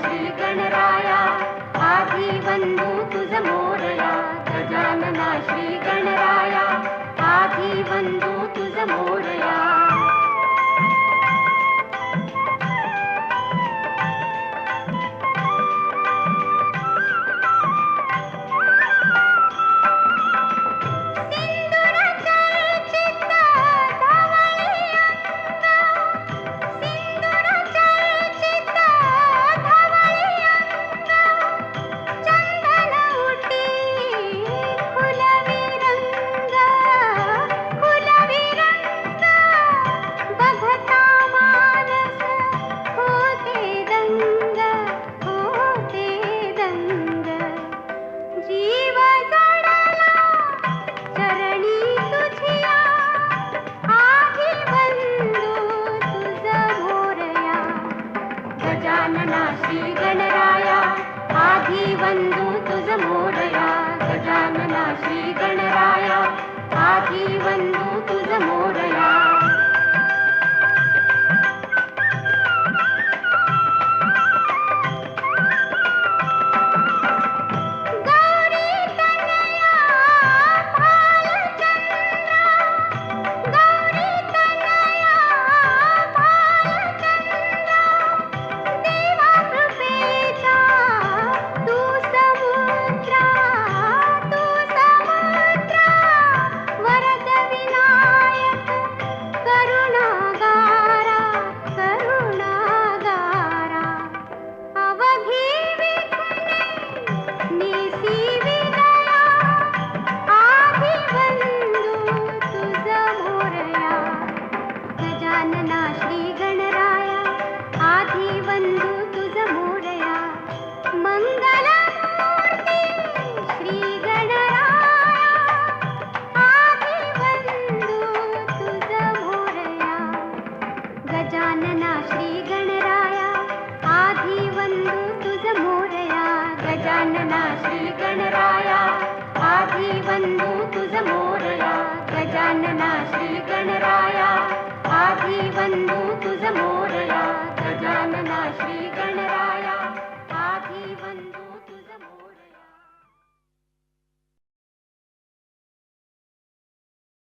श्री गणराया आधी वंदू तुझ मोरया. गजानना श्री गणराया आधी वंदू तुझ मोरया. गजानना श्री गणराया आधी वंदू तुझ मोरया. गजानना श्री गणराया आधी वंदू तुझ मोरया. गजानना श्री गणराया आधी वंदू तुझ मोरया. मंगलमूर्ती श्री गणराया आधी वंदू तुझ मोरया. गजानना श्री गणराया आधी वंदू तुझ मोरया. गजानना श्री गणराया आधी वंदू तुझ मोरया. गजानना श्री गणराया आधी वंदू तुझ मोरया. गजानना श्री